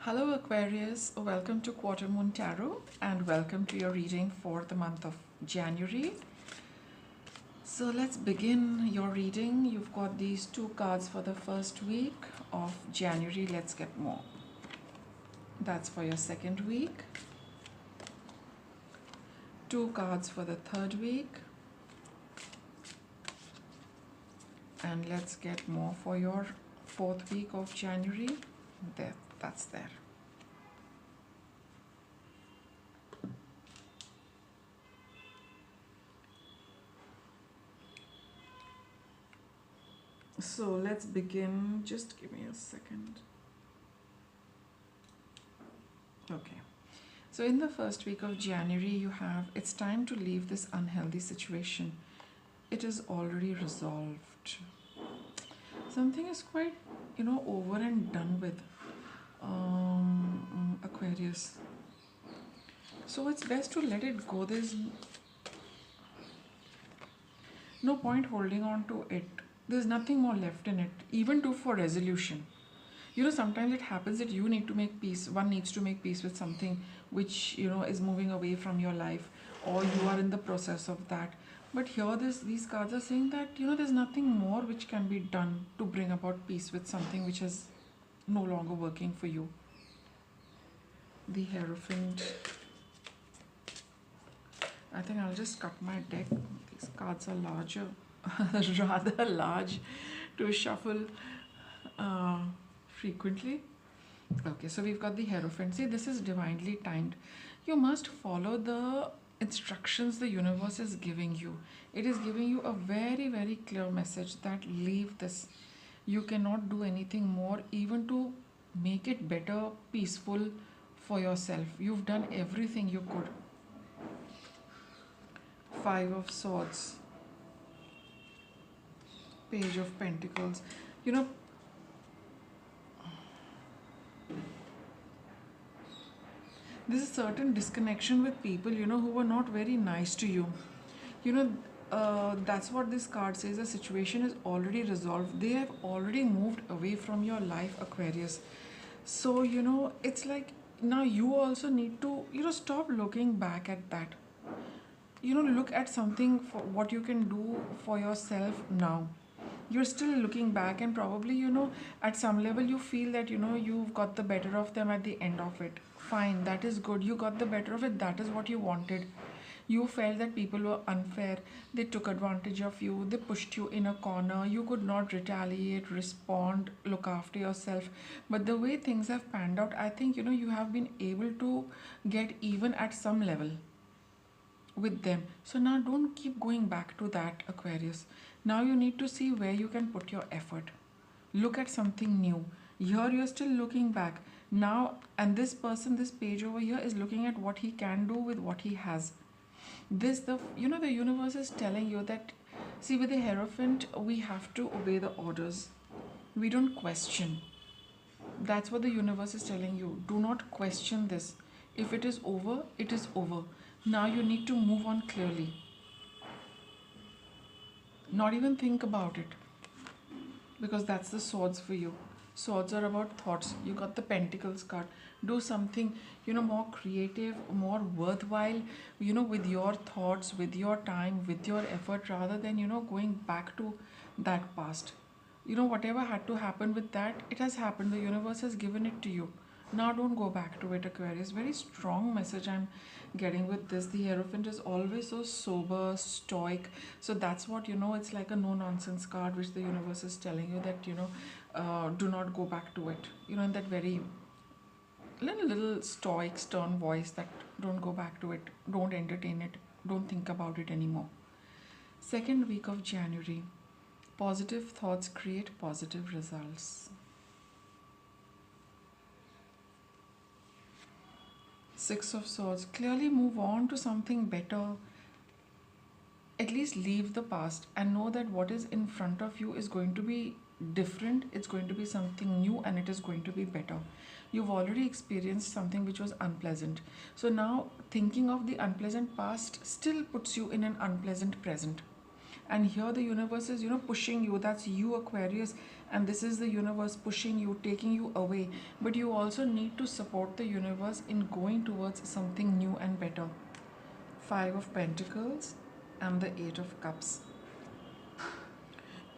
Hello Aquarius, welcome to Quarter Moon Tarot and welcome to your reading for the month of January. So let's begin your reading. You've got these two cards for the first week of January. Let's get more. That's for your second week. Two cards for the third week. And let's get more for your fourth week of January. That's there. So let's begin. Just give me a second. Okay. So in the first week of January, you have, it's time to leave this unhealthy situation. It is already resolved. Something is quite, over and done with, Aquarius. So it's best to let it go. There's no point holding on to it. There's nothing more left in it, even for resolution. Sometimes it happens that you need to make peace. One needs to make peace with something which, is moving away from your life, or you are in the process of that. But here, these cards are saying that, there's nothing more which can be done to bring about peace with something which is no longer working for you. The Hierophant. I think I'll just cut my deck. These cards are larger, rather large to shuffle frequently. Okay, so we've got the Hierophant. See, this is divinely timed. You must follow the instructions the universe is giving you. It is giving you a very, very clear message that leave this. You cannot do anything more, even to make it better, peaceful for yourself. You've done everything you could. Five of Swords. Page of Pentacles. There's a certain disconnection with people, who were not very nice to you. That's what this card says. The situation is already resolved. They have already moved away from your life, Aquarius. So, it's like now you also need to, stop looking back at that. Look at something for what you can do for yourself now. You're still looking back, and probably, at some level you feel that, you've got the better of them at the end of it. Fine, that is good. You got the better of it. That is what you wanted. You felt that people were unfair. They took advantage of you. They pushed you in a corner. You could not retaliate, respond, look after yourself. But the way things have panned out, I think, you have been able to get even at some level with them. So now don't keep going back to that, Aquarius. Now you need to see where you can put your effort. Look at something new. Here you're still looking back. Now, and this person, this page over here is looking at what he can do with what he has. The universe is telling you that, see, with the Hierophant, we have to obey the orders. We don't question. That's what the universe is telling you. Do not question this. If it is over, it is over. Now you need to move on clearly. Not even think about it. Because that's the Swords for you. Swords are about thoughts. You got the Pentacles card. Do something, more creative, more worthwhile, with your thoughts, with your time, with your effort, rather than, going back to that past. Whatever had to happen with that, it has happened. The universe has given it to you. Now don't go back to it, Aquarius. Very strong message I'm getting with this. The Hierophant is always so sober, stoic. So that's what, it's like a no-nonsense card which the universe is telling you that, do not go back to it. In that very little stoic, stern voice that don't go back to it. Don't entertain it. Don't think about it anymore. Second week of January. Positive thoughts create positive results. Six of Swords. Clearly move on to something better. At least leave the past and know that what is in front of you is going to be different. It's going to be something new, and it is going to be better. You've already experienced something which was unpleasant. So now thinking of the unpleasant past still puts you in an unpleasant present. And here the universe is, pushing you. That's you, Aquarius, and this is the universe pushing you, taking you away. But you also need to support the universe in going towards something new and better. Five of Pentacles and the Eight of Cups.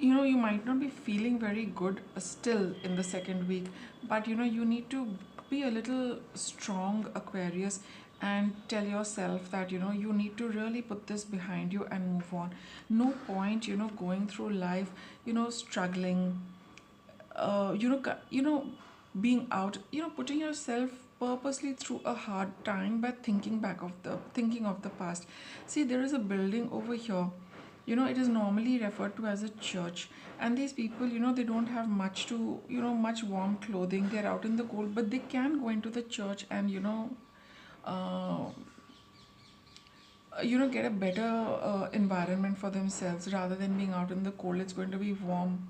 You might not be feeling very good still in the second week, but you need to be a little strong, Aquarius, and tell yourself that you need to really put this behind you and move on. No point going through life struggling, being out, putting yourself purposely through a hard time by thinking of the past. See, there is a building over here. It is normally referred to as a church, and these people, they don't have much warm clothing. They're out in the cold, but they can go into the church and uh, get a better environment for themselves. Rather than being out in the cold, it's going to be warm,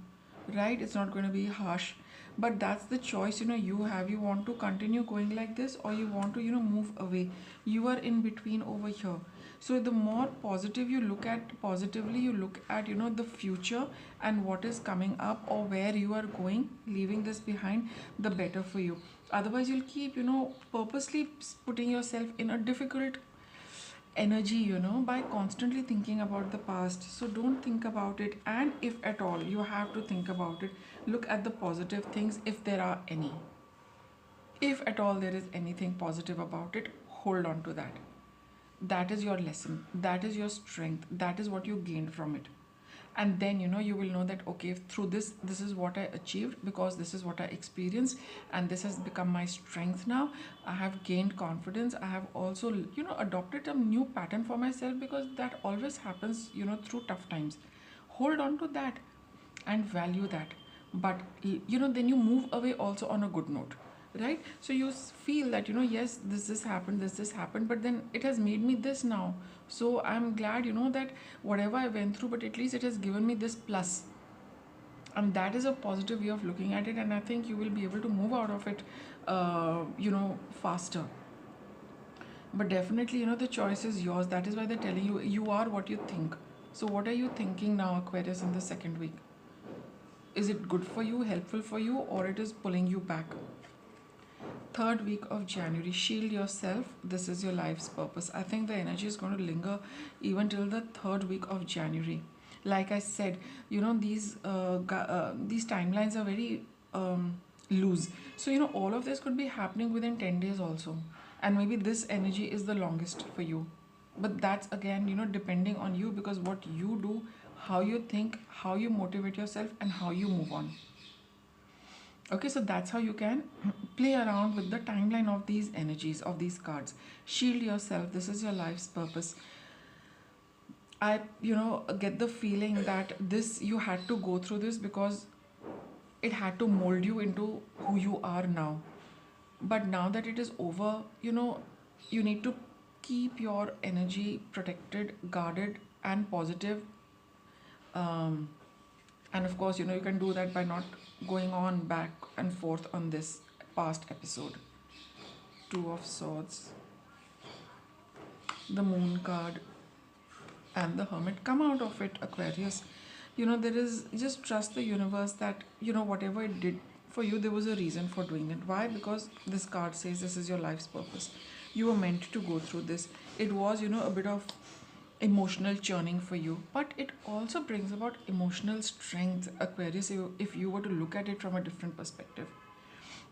right? It's not going to be harsh. But that's the choice you have. You want to continue going like this, or you want to move away. You are in between over here. So the more positively you look at the future and what is coming up, or where you are going, leaving this behind, the better for you. Otherwise you'll keep purposely putting yourself in a difficult energy by constantly thinking about the past. So don't think about it, and if at all you have to think about it, look at the positive things, if there are any. If at all there is anything positive about it, hold on to that. That is your lesson, that is your strength, that is what you gained from it. And then you will know that, okay, through this is what I achieved, because this is what I experienced, and this has become my strength now. I have gained confidence. I have also adopted a new pattern for myself, because that always happens through tough times. Hold on to that and value that. But then you move away also on a good note, right? So you feel that yes, this happened, but then it has made me this now. So I'm glad that whatever I went through, but at least it has given me this plus. And that is a positive way of looking at it, and I think you will be able to move out of it faster. But definitely the choice is yours. That is why they're telling you, you are what you think. So what are you thinking now, Aquarius, in the second week? Is it good for you, helpful for you, or it is pulling you back? Third week of January, shield yourself. This is your life's purpose. I think the energy is going to linger even till the third week of January. Like I said, these timelines are very loose. So all of this could be happening within 10 days also, and maybe this energy is the longest for you. But that's again depending on you, because what you do, how you think, how you motivate yourself, and how you move on. Okay, so that's how you can play around with the timeline of these energies, of these cards. Shield yourself. This is your life's purpose. I get the feeling that this, you had to go through this because it had to mold you into who you are now. But now that it is over, you need to keep your energy protected, guarded, and positive. um, and of course you can do that by not going on back and forth on this past episode. Two of Swords, the Moon card, and the Hermit. Come out of it, Aquarius. There is, just trust the universe that whatever it did for you, there was a reason for doing it. Why? Because this card says this is your life's purpose. You were meant to go through this. It was a bit of emotional churning for you, but it also brings about emotional strength, Aquarius, if you were to look at it from a different perspective.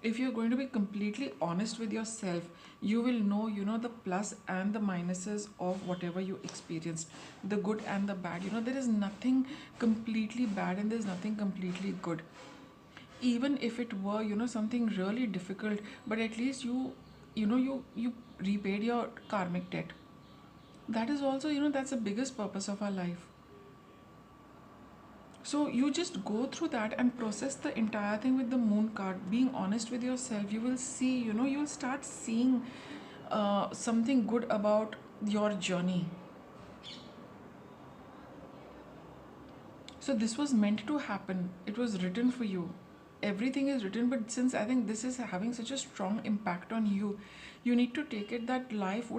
If you're going to be completely honest with yourself, you will know the plus and the minuses of whatever you experienced, the good and the bad. There is nothing completely bad, and there's nothing completely good. Even if it were something really difficult, but at least you repaid your karmic debt. That is also that's the biggest purpose of our life. So you just go through that and process the entire thing with the Moon card, being honest with yourself. You will see, you'll start seeing something good about your journey. So this was meant to happen. It was written for you. everything is written, but since I think this is having such a strong impact on you, you need to take it that life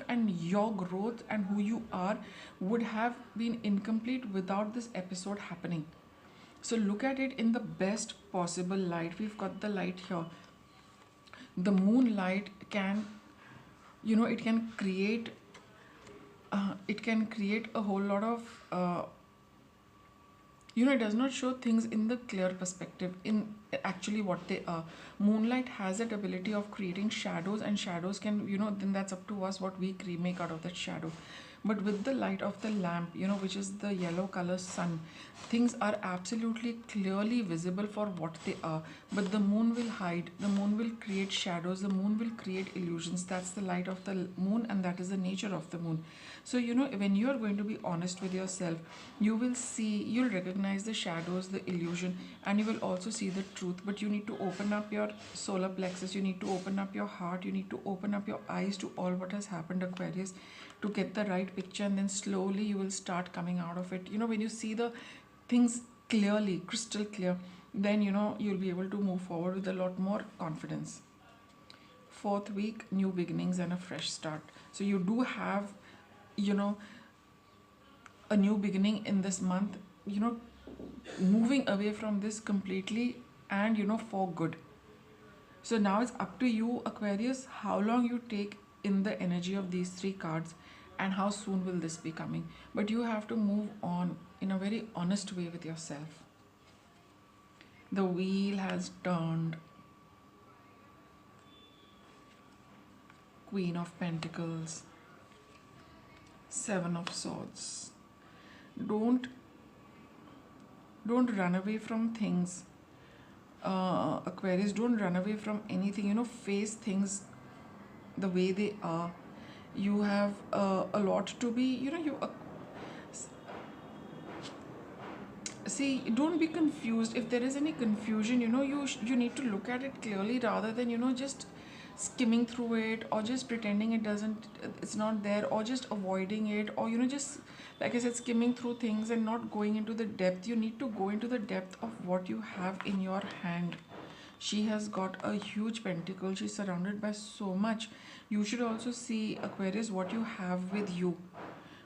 and your growth and who you are would have been incomplete without this episode happening. So look at it in the best possible light. We've got the light here. The moonlight can, it can create, a whole lot of, it does not show things in the clear perspective in actually what they are. Moonlight has that ability of creating shadows, and shadows can, then that's up to us what we make out of that shadow. But with the light of the lamp, which is the yellow color sun, things are absolutely clearly visible for what they are. But the moon will hide, the moon will create shadows, the moon will create illusions. That's the light of the moon, and that is the nature of the moon. So, when you are going to be honest with yourself, you'll recognize the shadows, the illusion, and you will also see the truth. But you need to open up your solar plexus, you need to open up your heart, you need to open up your eyes to all what has happened, Aquarius, to get the right picture, and then slowly you will start coming out of it. When you see the things clearly, crystal clear, then you'll be able to move forward with a lot more confidence. Fourth week, new beginnings and a fresh start. So you do have, you know, a new beginning in this month, moving away from this completely and for good. So now it's up to you, Aquarius, how long you take in the energy of these three cards and how soon will this be coming. But you have to move on in a very honest way with yourself. The wheel has turned. Queen of Pentacles. Seven of Swords. Don't run away from things. Aquarius, don't run away from anything. Face things the way they are. You have a lot to be, see, don't be confused. If there is any confusion, you need to look at it clearly rather than just skimming through it, or just pretending it's not there, or just avoiding it, or just, like I said, skimming through things and not going into the depth. You need to go into the depth of what you have in your hand. She has got a huge pentacle. She's surrounded by so much. You should also see, Aquarius, what you have with you.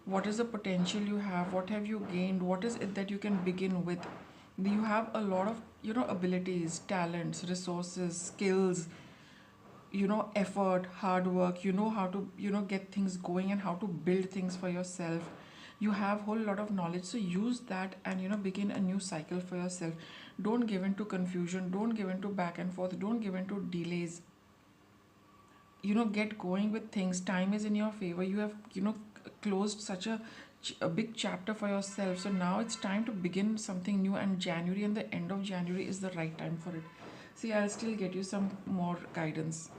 What is the potential you have? What have you gained? What is it that you can begin with? You have a lot of, abilities, talents, resources, skills, effort, hard work. You know how to, get things going and how to build things for yourself. You have a whole lot of knowledge, so use that and begin a new cycle for yourself. Don't give in to confusion, don't give in to back and forth, don't give in to delays. Get going with things. Time is in your favor. You have closed such a big chapter for yourself, so now it's time to begin something new, and January and the end of January is the right time for it. See, I'll still get you some more guidance.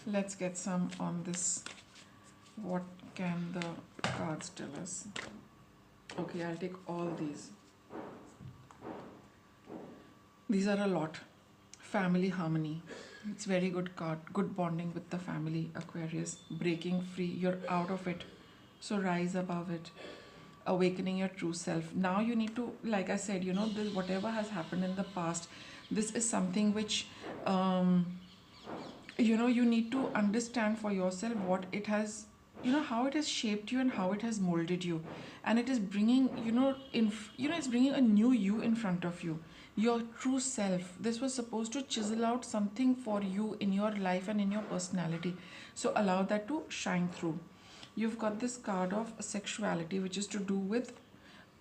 Let's get some on this. What can the cards tell us? Okay, I'll take all these. These are a lot. Family harmony. It's very good card. Good bonding with the family, Aquarius. Breaking free. You're out of it. So rise above it. Awakening your true self. Now you need to, like I said, this, whatever has happened in the past, this is something which, you need to understand for yourself what it has, how it has shaped you and how it has molded you. And it is bringing, it's bringing a new you in front of you. Your true self. This was supposed to chisel out something for you in your life and in your personality. So allow that to shine through. You've got this card of sexuality, which is to do with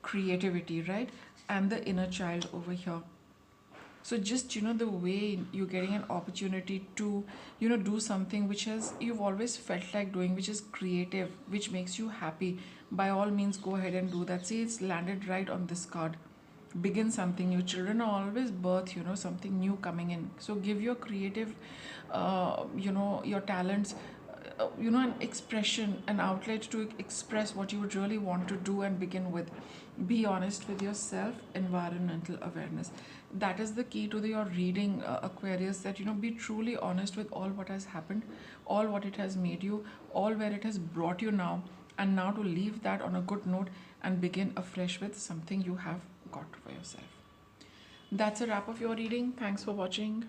creativity, right? And the inner child over here. So just, the way you're getting an opportunity to, do something which you've always felt like doing, which is creative, which makes you happy. By all means, go ahead and do that. See, it's landed right on this card. Begin something new. Children are always birth, something new coming in. So give your creative, your talents, an expression, an outlet to express what you would really want to do and begin with. Be honest with yourself. Environmental awareness. That is the key to your reading, Aquarius, that, be truly honest with all what has happened, all what it has made you, all where it has brought you now, and now to leave that on a good note and begin afresh with something you have got for yourself. That's a wrap of your reading. Thanks for watching.